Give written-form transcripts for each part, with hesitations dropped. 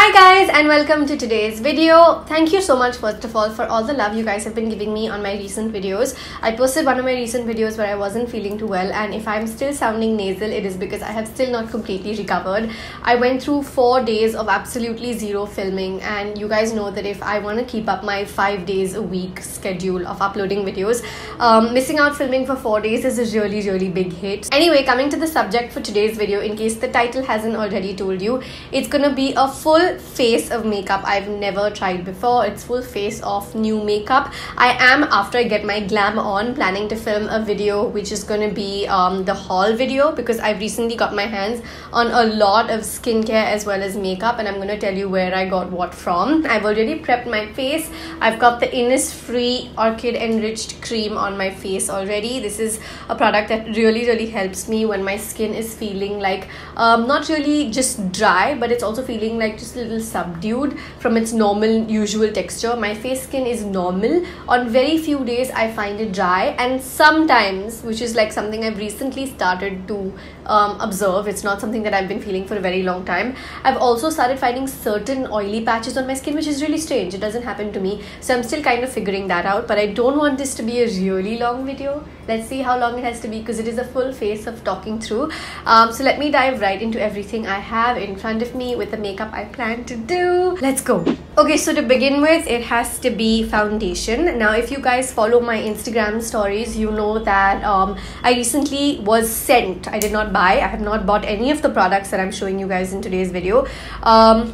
Hi guys and welcome to today's video. Thank you so much first of all for all the love you guys have been giving me on my recent videos. I posted one of my recent videos where I wasn't feeling too well, and if I'm still sounding nasal it is because I have still not completely recovered. I went through 4 days of absolutely zero filming, and you guys know that if I want to keep up my 5 days a week schedule of uploading videos, missing out filming for 4 days is a really big hit. Anyway, coming to the subject for today's video, in case the title hasn't already told you, it's gonna be a full face of makeup I've never tried before. It's full face of new makeup. I am, after I get my glam on, planning to film a video which is going to be the haul video, because I've recently got my hands on a lot of skincare as well as makeup, and I'm going to tell you where I got what from. I've already prepped my face. I've got the Innisfree Orchid Enriched Cream on my face already. This is a product that really helps me when my skin is feeling like not really just dry, but it's also feeling like just a little subdued from its normal usual texture. My face skin is normal. On very few days I find it dry, and sometimes, which is like something I've recently started to observe, it's not something that I've been feeling for a very long time, I've also started finding certain oily patches on my skin, which is really strange. It doesn't happen to me, so I'm still kind of figuring that out. But I don't want this to be a really long video. Let's see how long it has to be, because it is a full face of talking through. So let me dive right into everything I have in front of me with the makeup I plan to do. Let's go. Okay, so to begin with, it has to be foundation. Now, if you guys follow my Instagram stories, you know that I recently was sent. I did not buy. I have not bought any of the products that I'm showing you guys in today's video.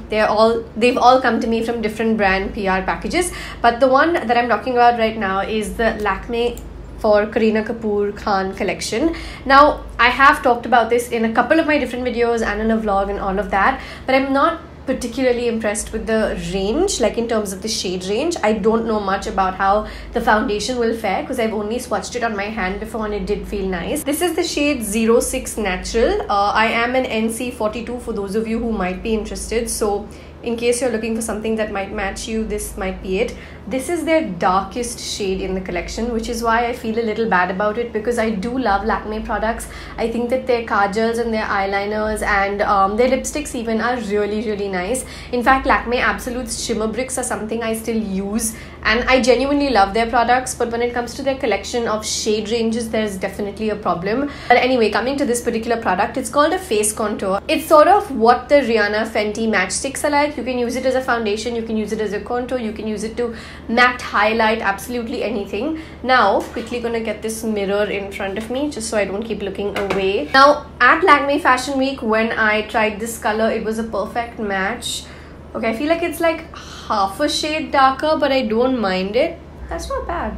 They've all come to me from different brand PR packages, but the one that I'm talking about right now is the Lakme for Kareena Kapoor Khan collection. Now, I have talked about this in a couple of my different videos and in a vlog and all of that, but I'm not particularly impressed with the range, like in terms of the shade range. I don't know much about how the foundation will fare, because I've only swatched it on my hand before and it did feel nice. This is the shade 06 Natural. I am an NC 42 for those of you who might be interested, so in case you're looking for something that might match you, this might be it. This is their darkest shade in the collection, which is why I feel a little bad about it, because I do love Lakme products. I think that their kajals and their eyeliners and their lipsticks even are really nice. In fact, Lakme Absolute's shimmer bricks are something I still use, and I genuinely love their products, but when it comes to their collection of shade ranges, there's definitely a problem. But anyway, coming to this particular product, it's called a face contour. It's sort of what the Rihanna Fenty matchsticks are like. You can use it as a foundation, you can use it as a contour, you can use it to matte highlight, absolutely anything. Now, quickly gonna get this mirror in front of me just so I don't keep looking away. Now, at Lakme Fashion Week, when I tried this color, it was a perfect match. Okay, I feel like it's like half a shade darker, but I don't mind it. That's not bad.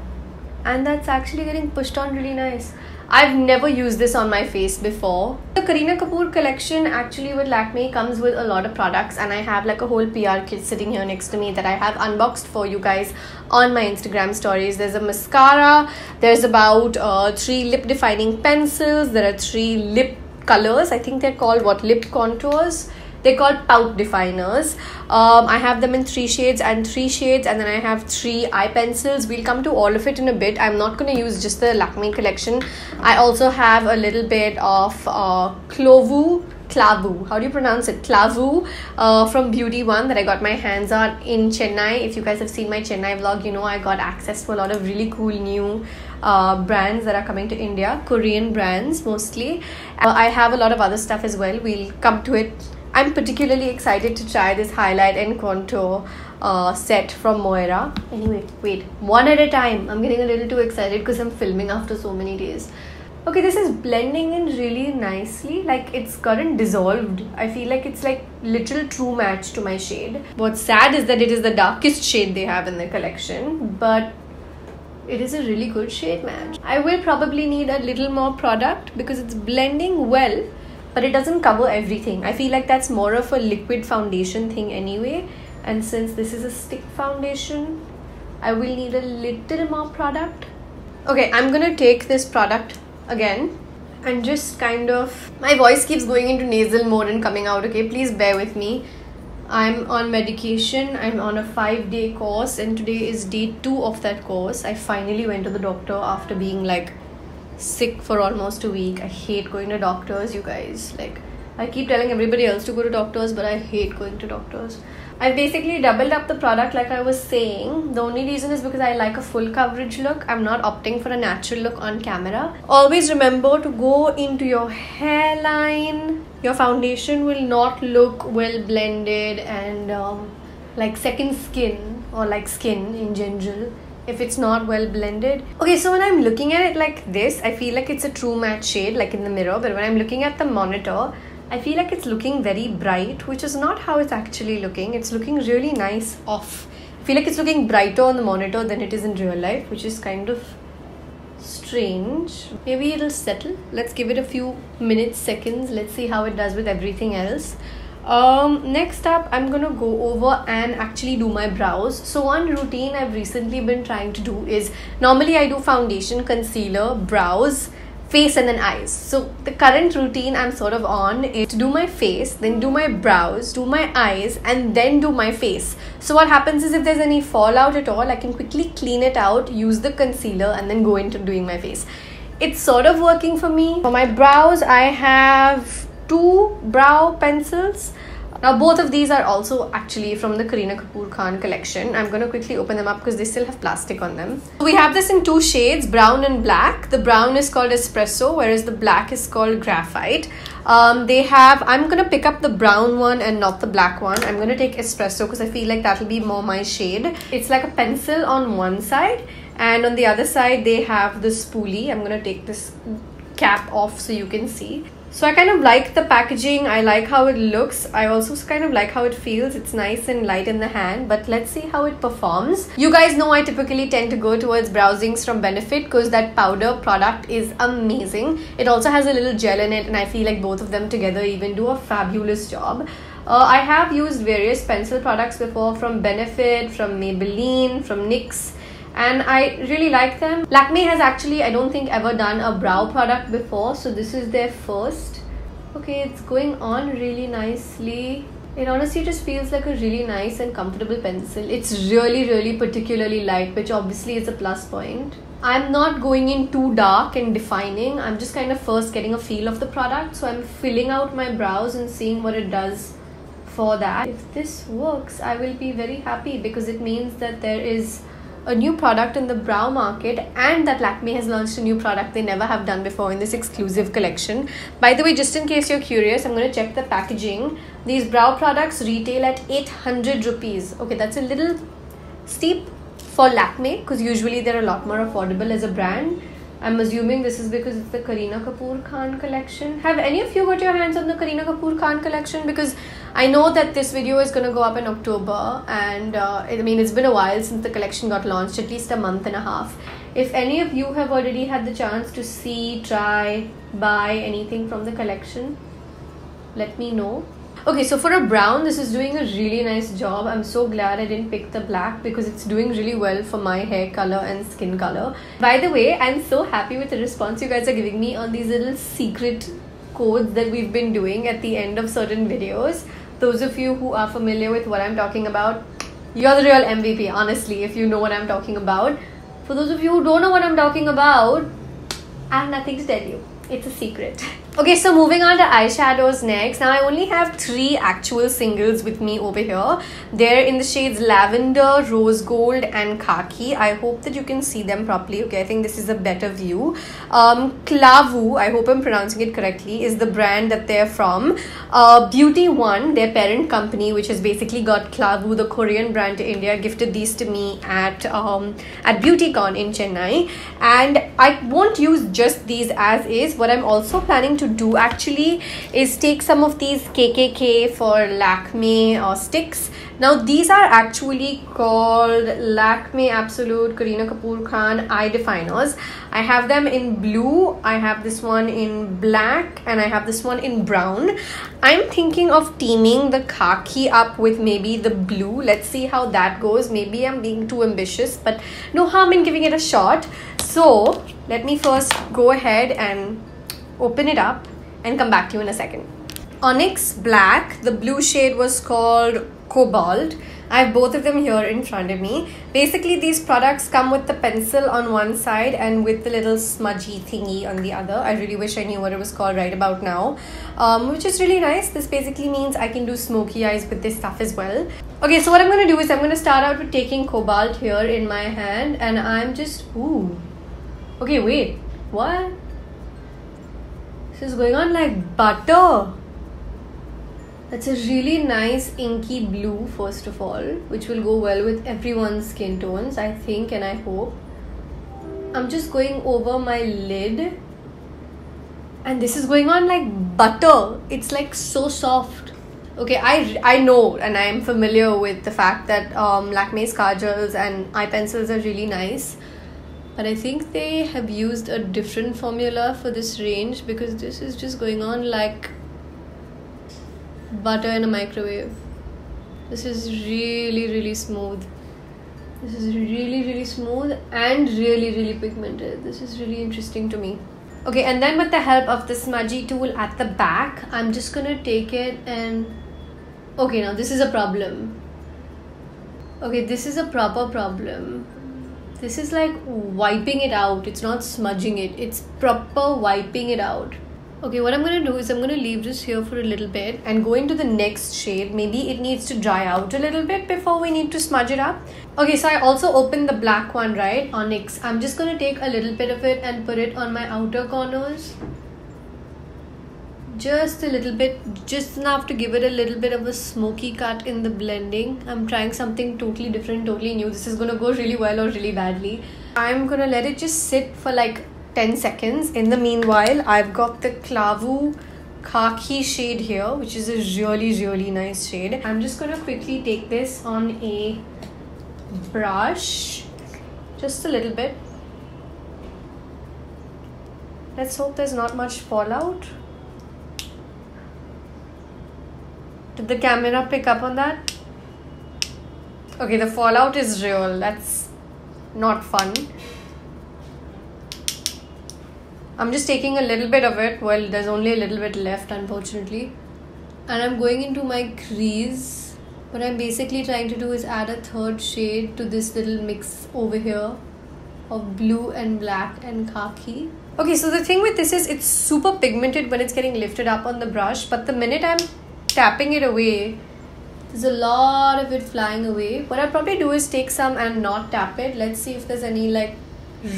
And that's actually getting pushed on really nice. I've never used this on my face before. The Kareena Kapoor collection actually with Lakme comes with a lot of products, and I have like a whole PR kit sitting here next to me that I have unboxed for you guys on my Instagram stories. There's a mascara, there's about 3 lip defining pencils, there are 3 lip colors. I think they're called what, lip contours? They're called pout definers. I have them in 3 shades and 3 shades, and then I have 3 eye pencils. We'll come to all of it in a bit. I'm not going to use just the Lakme collection. I also have a little bit of Klaavu, how do you pronounce it? Klaavu from Beauty One that I got my hands on in Chennai. If you guys have seen my Chennai vlog, you know I got access to a lot of really cool new brands that are coming to India, Korean brands mostly. I have a lot of other stuff as well. We'll come to it. I'm particularly excited to try this highlight and contour set from Moira. Anyway, wait, one at a time. I'm getting a little too excited because I'm filming after so many days. Okay, this is blending in really nicely. Like, it's gotten dissolved. I feel like it's like literal true match to my shade. What's sad is that it is the darkest shade they have in the collection, but it is a really good shade match. I will probably need a little more product because it's blending well, but it doesn't cover everything. I feel like that's more of a liquid foundation thing anyway, and since this is a stick foundation, I will need a little more product. Okay, I'm gonna take this product again and just kind of, my voice keeps going into nasal mode and coming out, okay, please bear with me. I'm on medication. I'm on a 5-day course, and today is day 2 of that course. I finally went to the doctor after being like sick for almost a week. I hate going to doctors, you guys. Like, I keep telling everybody else to go to doctors, but I hate going to doctors. I've basically doubled up the product like I was saying. The only reason is because I like a full coverage look. I'm not opting for a natural look on camera. Always remember to go into your hairline. Your foundation will not look well blended and like second skin, or like skin in general, if it's not well blended. Okay, so when I'm looking at it like this, I feel like it's a true matte shade like in the mirror, but when I'm looking at the monitor, I feel like it's looking very bright, which is not how it's actually looking. It's looking really nice off. I feel like it's looking brighter on the monitor than it is in real life, which is kind of strange. Maybe it'll settle. Let's give it a few minutes, seconds. Let's see how it does with everything else. Next up, I'm gonna go over and actually do my brows. So one routine I've recently been trying to do is, normally I do foundation, concealer, brows, face, and then eyes. So the current routine I'm sort of on is to do my face, then do my brows, do my eyes, and then do my face. So what happens is, if there's any fallout at all, I can quickly clean it out, use the concealer, and then go into doing my face. It's sort of working for me. For my brows, I have 2 brow pencils. Now both of these are also actually from the Kareena Kapoor collection. I'm going to quickly open them up because they still have plastic on them. We have this in 2 shades, brown and black. The brown is called espresso, whereas the black is called graphite. I'm going to pick up the brown one and not the black one. I'm going to take espresso because I feel like that will be more my shade. It's like a pencil on one side, and on the other side they have the spoolie. I'm going to take this cap off so you can see. So I kind of like the packaging. I like how it looks. I also kind of like how it feels. It's nice and light in the hand, but let's see how it performs. You guys know I typically tend to go towards Browsings from Benefit because that powder product is amazing. It also has a little gel in it, and I feel like both of them together even do a fabulous job. I have used various pencil products before from Benefit, from Maybelline, from NYX, and I really like them. Lakme has actually, I don't think, ever done a brow product before, so this is their first. Okay, it's going on really nicely. It honestly just feels like a really nice and comfortable pencil. It's really particularly light, which obviously is a plus point. I'm not going in too dark and defining. I'm just kind of first getting a feel of the product, so I'm filling out my brows and seeing what it does for that. If this works, I will be very happy because it means that there is a new product in the brow market, and that Lakme has launched a new product they never have done before in this exclusive collection. By the way, just in case you're curious, I'm going to check the packaging. These brow products retail at 800 rupees. Okay, that's a little steep for Lakme because usually they're a lot more affordable as a brand. I'm assuming this is because it's the Kareena Kapoor collection. Have any of you got your hands on the Kareena Kapoor collection? Because I know that this video is going to go up in October, and I mean, it's been a while since the collection got launched, at least a month and a half. If any of you have already had the chance to see, try, buy anything from the collection, let me know. Okay, so for a brown, this is doing a really nice job. I'm so glad I didn't pick the black because it's doing really well for my hair color and skin color. By the way, I'm so happy with the response you guys are giving me on these little secret codes that we've been doing at the end of certain videos. Those of you who are familiar with what I'm talking about, you're the real MVP, honestly, if you know what I'm talking about. For those of you who don't know what I'm talking about, I have nothing to tell you. It's a secret. Okay, so moving on to eyeshadows next. Now I only have 3 actual singles with me over here. They're in the shades Lavender, Rose Gold, and Khaki. I hope that you can see them properly. Okay, I think this is a better view. Klaavu, I hope I'm pronouncing it correctly, is the brand that they're from. Beauty One, their parent company, which has basically got Klaavu, the Korean brand, to India, gifted these to me at BeutyCon in Chennai. And I won't use just these as is. What I'm also planning to do actually is take some of these KKK for Lakme sticks. Now these are actually called Lakme Absolute Kareena Kapoor eye definers. I have them in blue, I have this one in black, and I have this one in brown. I'm thinking of teaming the khaki up with maybe the blue. Let's see how that goes. Maybe I'm being too ambitious, but no harm in giving it a shot. So let me first go ahead and open it up and come back to you in a second. Onyx Black, the blue shade was called Cobalt. I have both of them here in front of me. Basically, these products come with the pencil on one side and with the little smudgy thingy on the other. I really wish I knew what it was called right about now, which is really nice. This basically means I can do smoky eyes with this stuff as well. Okay, so what I'm going to do is I'm going to start out with taking Cobalt here in my hand, and I'm just, ooh. Okay, wait, what? This is going on like butter. That's a really nice inky blue, first of all, which will go well with everyone's skin tones, I think, and I hope. I'm just going over my lid, and this is going on like butter. It's like so soft. Okay, I know and I am familiar with the fact that Lakme's kajals and eye pencils are really nice. But I think they have used a different formula for this range, because this is just going on like butter in a microwave. This is really smooth. This is really smooth and really pigmented. This is really interesting to me. Okay, and then with the help of the smudgy tool at the back, I'm just gonna take it and... Okay, now this is a problem. Okay, this is a proper problem. This is like wiping it out. It's not smudging it. It's proper wiping it out. Okay, what I'm going to do is I'm going to leave this here for a little bit and go into the next shade. Maybe it needs to dry out a little bit before we need to smudge it up. Okay, so I also opened the black one, right? Onyx. I'm just going to take a little bit of it and put it on my outer corners. Just a little bit, just enough to give it a little bit of a smoky cut in the blending. I'm trying something totally different, totally new. This is gonna go really well or really badly. I'm gonna let it just sit for like 10 seconds. In the meanwhile, I've got the Klaavu Khaki shade here, which is a really nice shade. I'm just gonna quickly take this on a brush, just a little bit. Let's hope there's not much fallout. Did the camera pick up on that? Okay, the fallout is real. That's not fun. I'm just taking a little bit of it. Well, there's only a little bit left, unfortunately. And I'm going into my crease. What I'm basically trying to do is add a third shade to this little mix over here of blue and black and khaki. Okay, so the thing with this is it's super pigmented when it's getting lifted up on the brush, but the minute I'm tapping it away, there's a lot of it flying away. What I'll probably do is take some and not tap it. Let's see if there's any like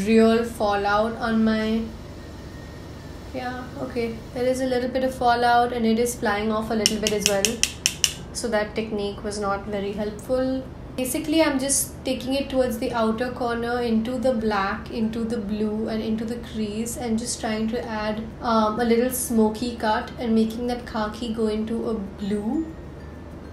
real fallout on my... Yeah, okay, there is a little bit of fallout and it is flying off a little bit as well. So that technique was not very helpful. Basically, I'm just taking it towards the outer corner, into the black, into the blue and into the crease, and just trying to add a little smoky cut and making that khaki go into a blue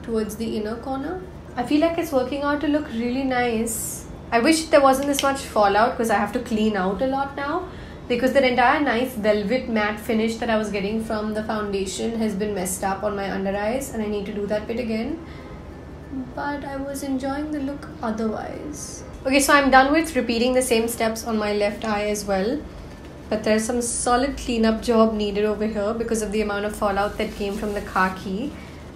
towards the inner corner. I feel like it's working out to look really nice. I wish there wasn't this much fallout because I have to clean out a lot now, because that entire nice velvet matte finish that I was getting from the foundation has been messed up on my under eyes, and I need to do that bit again. But I was enjoying the look otherwise. Okay, so I'm done with repeating the same steps on my left eye as well. But there's some solid cleanup job needed over here because of the amount of fallout that came from the khaki.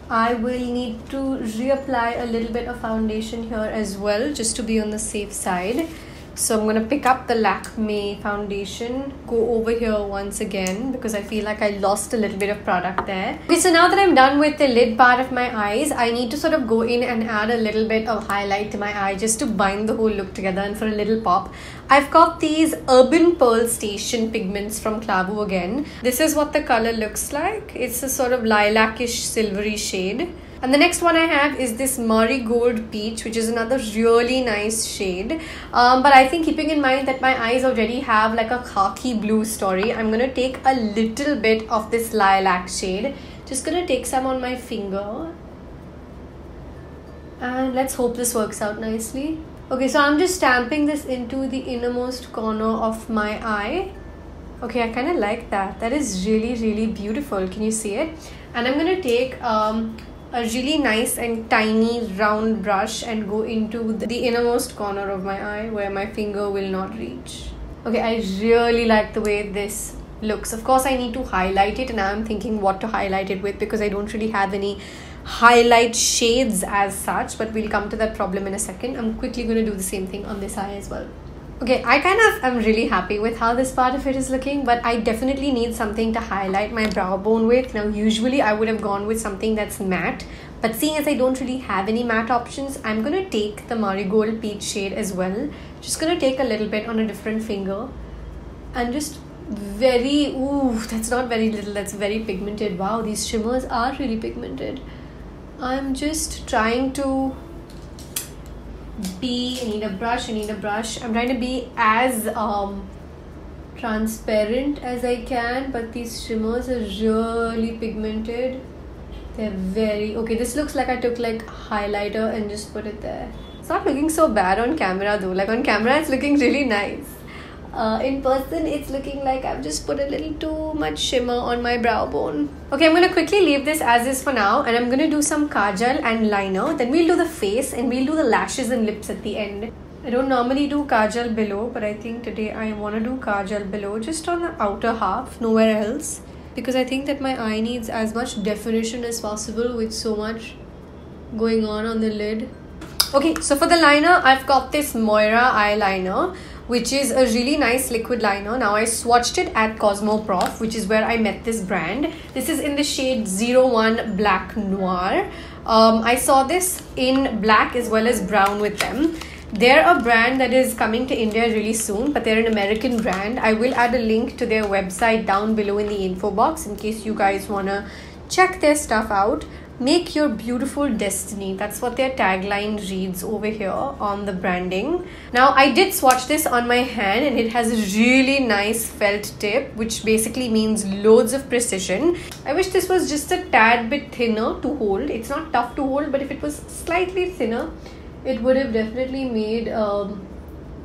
I will need to reapply a little bit of foundation here as well, just to be on the safe side. So I'm going to pick up the Lakme foundation, go over here once again because I feel like I lost a little bit of product there. Okay, so now that I'm done with the lid part of my eyes, I need to sort of go in and add a little bit of highlight to my eye just to bind the whole look together and for a little pop. I've got these Urban Pearl Station pigments from Klaavu again. This is what the color looks like. It's a sort of lilac-ish silvery shade. And the next one I have is this Marigold Peach, which is another really nice shade. But I think keeping in mind that my eyes already have like a khaki blue story, I'm going to take a little bit of this lilac shade. Just going to take some on my finger. And let's hope this works out nicely. Okay, so I'm just stamping this into the innermost corner of my eye. Okay, I kind of like that. That is really beautiful. Can you see it? And I'm going to take... a really nice and tiny round brush and go into the innermost corner of my eye where my finger will not reach. Okay, I really like the way this looks. Of course, I need to highlight it, and I'm thinking what to highlight it with because I don't really have any highlight shades as such, but we'll come to that problem in a second. I'm quickly going to do the same thing on this eye as well. Okay, I kind of am really happy with how this part of it is looking, but I definitely need something to highlight my brow bone with. Now, usually I would have gone with something that's matte, but seeing as I don't really have any matte options, I'm going to take the Marigold Peach shade as well. Just going to take a little bit on a different finger and just very, ooh, that's not very little, that's very pigmented. Wow, these shimmers are really pigmented. I'm just trying to I need a brush. I'm trying to be as transparent as I can, but these shimmers are really pigmented. They're very, okay, this looks like I took like highlighter and just put it there. It's not looking so bad on camera though. Like on camera it's looking really nice. In person it's looking like I've just put a little too much shimmer on my brow bone. Okay, I'm going to quickly leave this as is for now, and I'm going to do some kajal and liner. Then we'll do the face and we'll do the lashes and lips at the end. I don't normally do kajal below, but I think today I want to do kajal below, just on the outer half, nowhere else, because I think that my eye needs as much definition as possible with so much going on the lid. Okay, so for the liner, I've got this Moira eyeliner, which is a really nice liquid liner. Now I swatched it at Cosmoprof, which is where I met this brand. This is in the shade 01 Black Noir. I saw this in black as well as brown with them. They're a brand that is coming to India really soon, but they're an American brand. I will add a link to their website down below in the info box in case you guys wanna check their stuff out. Make your beautiful destiny. That's what their tagline reads over here on the branding. Now, I did swatch this on my hand and it has a really nice felt tip, which basically means loads of precision. I wish this was just a tad bit thinner to hold. It's not tough to hold, but if it was slightly thinner, it would have definitely made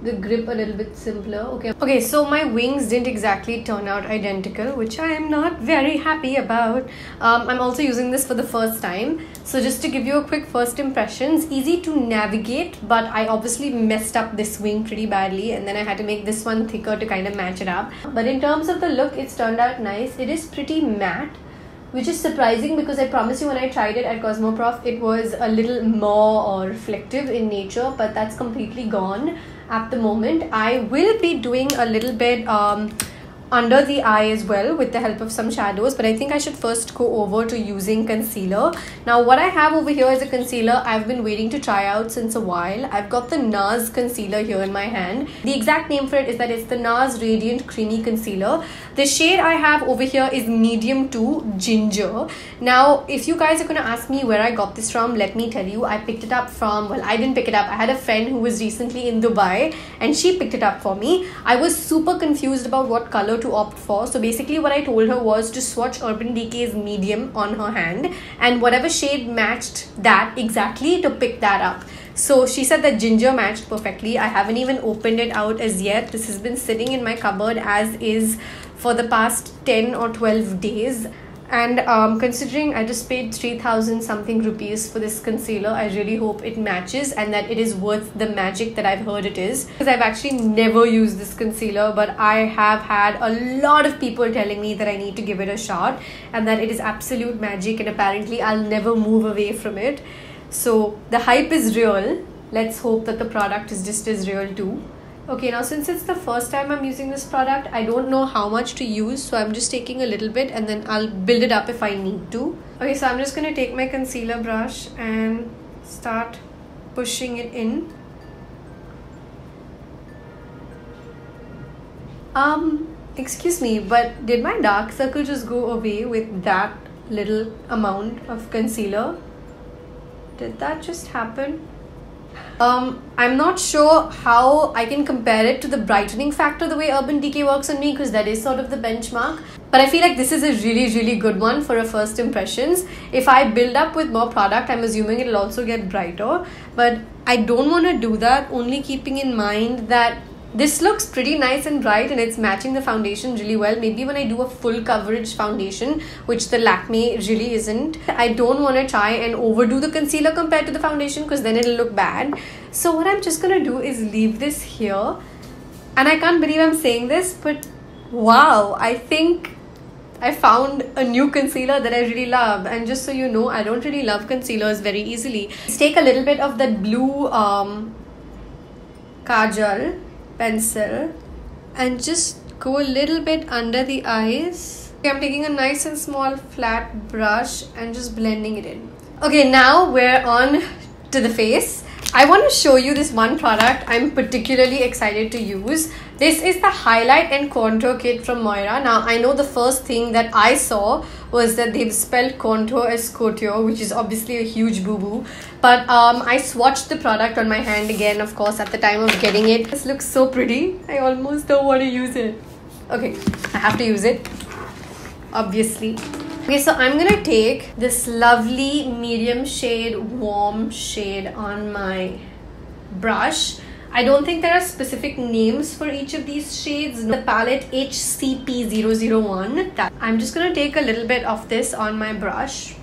the grip a little bit simpler. Okay, so my wings didn't exactly turn out identical, which I am not very happy about. I'm also using this for the first time, so just to give you a quick first impressions, easy to navigate, but I obviously messed up this wing pretty badly, and then I had to make this one thicker to kind of match it up. But in terms of the look, it's turned out nice. It is pretty matte, which is surprising because I promise you when I tried it at Cosmoprof, it was a little more reflective in nature, but that's completely gone at the moment. I will be doing a little bit under the eye as well with the help of some shadows, but I think I should first go over to using concealer. Now what I have over here is a concealer I've been waiting to try out since a while. I've got the NARS concealer here in my hand. The exact name for it is that it's the NARS Radiant Creamy Concealer. The shade I have over here is medium to ginger. Now if you guys are going to ask me where I got this from, let me tell you, I picked it up from, well, I didn't pick it up. I had a friend who was recently in Dubai and she picked it up for me. I was super confused about what color to opt for, so basically what I told her was to swatch Urban Decay's medium on her hand and whatever shade matched that exactly to pick that up. So she said that ginger matched perfectly. I haven't even opened it out as yet. This has been sitting in my cupboard as is for the past 10 or 12 days. And considering I just paid 3,000 something rupees for this concealer, I really hope it matches and that it is worth the magic that I've heard it is. Because I've actually never used this concealer, but I have had a lot of people telling me that I need to give it a shot and that it is absolute magic, and apparently I'll never move away from it. So the hype is real. Let's hope that the product is just as real too. Okay, now since it's the first time I'm using this product, I don't know how much to use, so I'm just taking a little bit and then I'll build it up if I need to. Okay, so I'm just going to take my concealer brush and start pushing it in. Excuse me, but did my dark circle just go away with that little amount of concealer? Did that just happen? I'm not sure how I can compare it to the brightening factor the way Urban Decay works on me, because that is sort of the benchmark. But I feel like this is a really good one for a first impressions. If I build up with more product, I'm assuming it'll also get brighter. But I don't want to do that, only keeping in mind that this looks pretty nice and bright and it's matching the foundation really well. Maybe when I do a full coverage foundation, which the Lakme really isn't, I don't want to try and overdo the concealer compared to the foundation because then it'll look bad. So what I'm just going to do is leave this here. And I can't believe I'm saying this, but wow, I think I found a new concealer that I really love. And just so you know, I don't really love concealers very easily. Let's take a little bit of that blue kajal pencil and just go a little bit under the eyes. Okay, I'm taking a nice and small flat brush and just blending it in. Okay, now we're on to the face. I want to show you this one product I'm particularly excited to use. This is the highlight and contour kit from Moira. Now, I know the first thing that I saw was that they've spelled contour as couture, which is obviously a huge boo-boo. But I swatched the product on my hand again, of course, at the time of getting it. This looks so pretty. I almost don't want to use it. Okay, I have to use it, obviously. Okay, so I'm gonna take this lovely medium shade, warm shade on my brush. I don't think there are specific names for each of these shades. The palette HCP001. I'm just gonna take a little bit of this on my brush.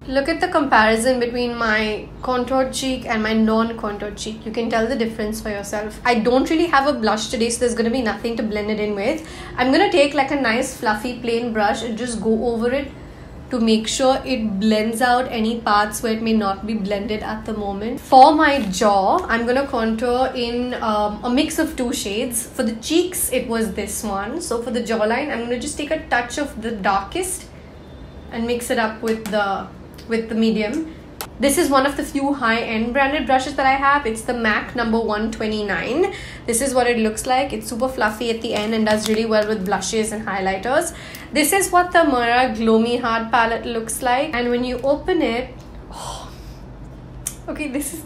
Look at the comparison between my contoured cheek and my non-contoured cheek. You can tell the difference for yourself. I don't really have a blush today, so there's going to be nothing to blend it in with. I'm going to take like a nice fluffy plain brush and just go over it to make sure it blends out any parts where it may not be blended at the moment. For my jaw, I'm going to contour in a mix of two shades. For the cheeks, it was this one. So for the jawline, I'm going to just take a touch of the darkest and mix it up with the medium. This is one of the few high-end branded brushes that I have. It's the MAC number 129. This is what it looks like. It's super fluffy at the end and does really well with blushes and highlighters. This is what the Moira Glow Me Hard palette looks like. And when you open it, oh, okay, this is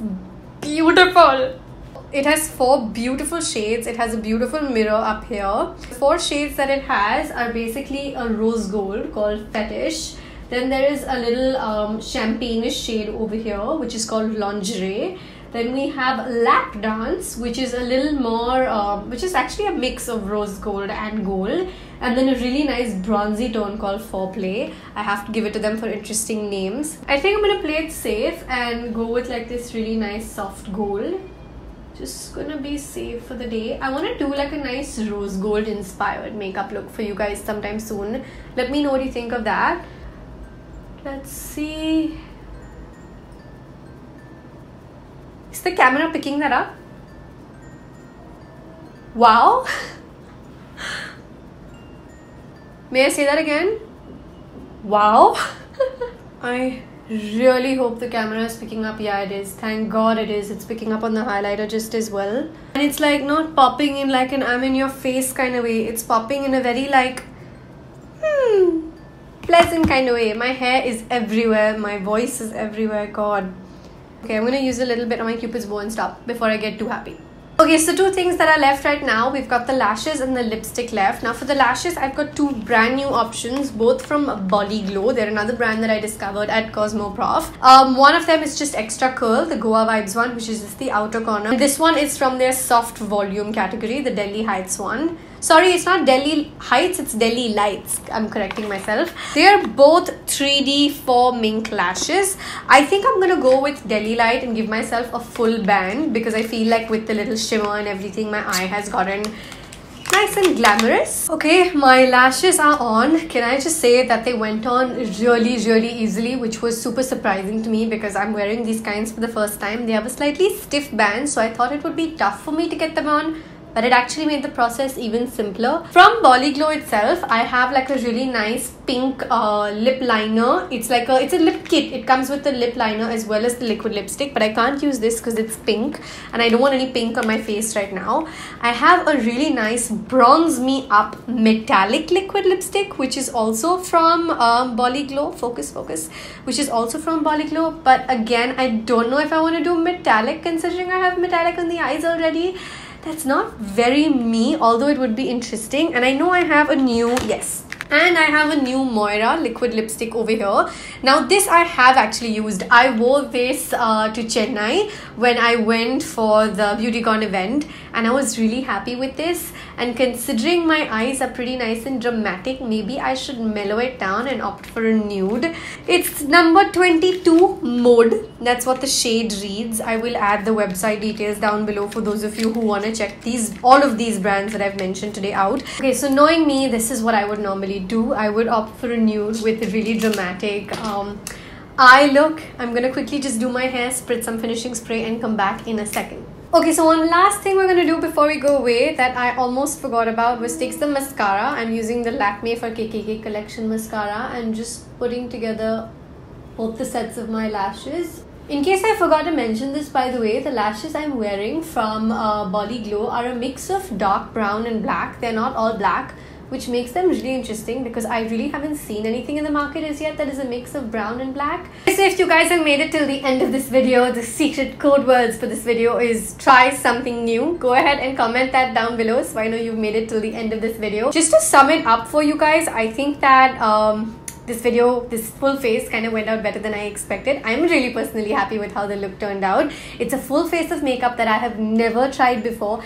beautiful. It has 4 beautiful shades. It has a beautiful mirror up here. The 4 shades that it has are basically a rose gold called Fetish. Then there is a little champagne-ish shade over here, which is called Lingerie. Then we have Lap Dance, which is a little more, which is actually a mix of rose gold and gold. And then a really nice bronzy tone called Foreplay. I have to give it to them for interesting names. I think I'm going to play it safe and go with like this really nice soft gold. Just gonna be safe for the day. I want to do like a nice rose gold inspired makeup look for you guys sometime soon. Let me know what you think of that. Let's see. Is the camera picking that up? Wow. May I say that again? Wow. I really hope the camera is picking up. Yeah, it is. Thank God it is. It's picking up on the highlighter just as well. And it's like not popping in like an I'm in your face kind of way. It's popping in a very like pleasant kind of way. My hair is everywhere. My voice is everywhere. God. Okay, I'm going to use a little bit of my Cupid's bow and stop before I get too happy. Okay, so 2 things that are left right now. We've got the lashes and the lipstick left. Now for the lashes, I've got 2 brand new options, both from Bolly Glow. They're another brand that I discovered at Cosmoprof. One of them is just extra curl, the Goa Vibes one, which is just the outer corner. And this one is from their soft volume category, the Delhi Heights one. Sorry, it's not Delhi Heights, it's Delhi Lights. I'm correcting myself. They are both 3D faux mink lashes. I think I'm going to go with Delhi Light and give myself a full band because I feel like with the little shimmer and everything, my eye has gotten nice and glamorous. Okay, my lashes are on. Can I just say that they went on really easily, which was super surprising to me because I'm wearing these kinds for the first time. They have a slightly stiff band, so I thought it would be tough for me to get them on, but it actually made the process even simpler. From Bolly Glow itself, I have like a really nice pink lip liner. It's a lip kit. It comes with the lip liner as well as the liquid lipstick, but I can't use this because it's pink and I don't want any pink on my face right now. I have a really nice Bronze Me Up metallic liquid lipstick, which is also from Bolly Glow. Focus, which is also from Bolly Glow. But again, I don't know if I want to do metallic considering I have metallic on the eyes already. That's not very me, although it would be interesting. And I know I have a new, and I have a new Moira liquid lipstick over here. Now this I have actually used. I wore this to Chennai when I went for the BeuatyCon event and I was really happy with this. and considering my eyes are pretty nice and dramatic, maybe I should mellow it down and opt for a nude. It's number 22 Mode. That's what the shade reads. I will add the website details down below for those of you who want to check all of these brands that I've mentioned today out. Okay, so knowing me, this is what I would normally do. I would opt for a nude with a really dramatic eye look. I'm gonna quickly just do my hair, spritz some finishing spray, and come back in a second. Okay, so one last thing we're gonna do before we go away that I almost forgot about was take some mascara. I'm using the Lakme for KKK collection mascara and just putting together both the sets of my lashes. In case I forgot to mention this, by the way, the lashes I'm wearing from Bolly Glow are a mix of dark brown and black. They're not all black, which makes them really interesting because I really haven't seen anything in the market as yet that is a mix of brown and black. So if you guys have made it till the end of this video, the secret code words for this video is try something new. Go ahead and comment that down below so I know you've made it till the end of this video. Just to sum it up for you guys, I think that this full face kind of went out better than I expected. I'm really personally happy with how the look turned out. It's a full face of makeup that I have never tried before,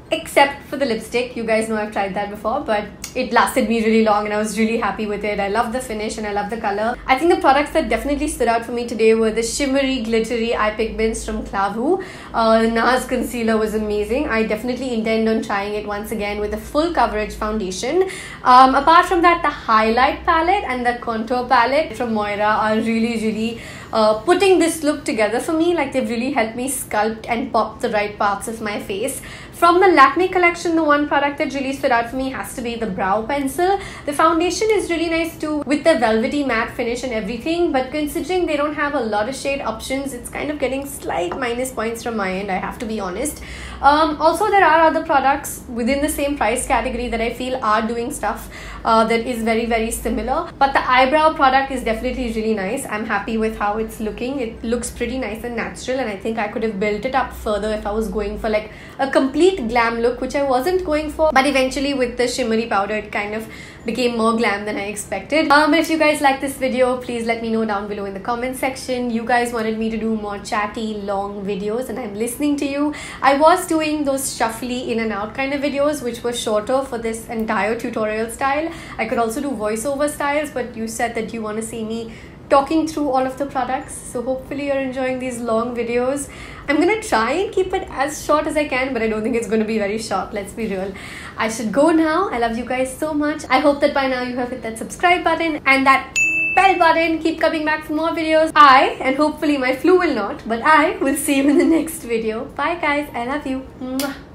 except for the lipstick. You guys know I've tried that before, but it lasted me really long and I was really happy with it. I love the finish and I love the color. I think the products that definitely stood out for me today were the shimmery glittery eye pigments from Klaavu. NARS concealer was amazing. I definitely intend on trying it once again with a full coverage foundation. Apart from that, the highlight palette and the contour palette from Moira are really putting this look together for me. Like, they've really helped me sculpt and pop the right parts of my face. From the Lakme collection, the one product that really stood out for me has to be the brow pencil. The foundation is really nice too with the velvety matte finish and everything, but considering they don't have a lot of shade options, it's kind of getting slight minus points from my end, I have to be honest. Also, there are other products within the same price category that I feel are doing stuff that is very similar, but the eyebrow product is definitely really nice. I'm happy with how it's looking. It looks pretty nice and natural, and I think I could have built it up further if I was going for like a complete glam look, which I wasn't going for, but eventually with the shimmery powder it kind of became more glam than I expected. But if you guys like this video, please let me know down below in the comment section. You guys wanted me to do more chatty long videos and I'm listening to you. I was doing those shuffly in and out kind of videos which were shorter for this entire tutorial style. I could also do voiceover styles, but you said that you want to see me talking through all of the products, so hopefully you're enjoying these long videos. I'm gonna try and keep it as short as I can, but I don't think it's gonna be very short, let's be real. I should go now. I love you guys so much. I hope that by now you have hit that subscribe button and that bell button. Keep coming back for more videos. And hopefully my flu will not, but I will see you in the next video. Bye guys, I love you. Mwah.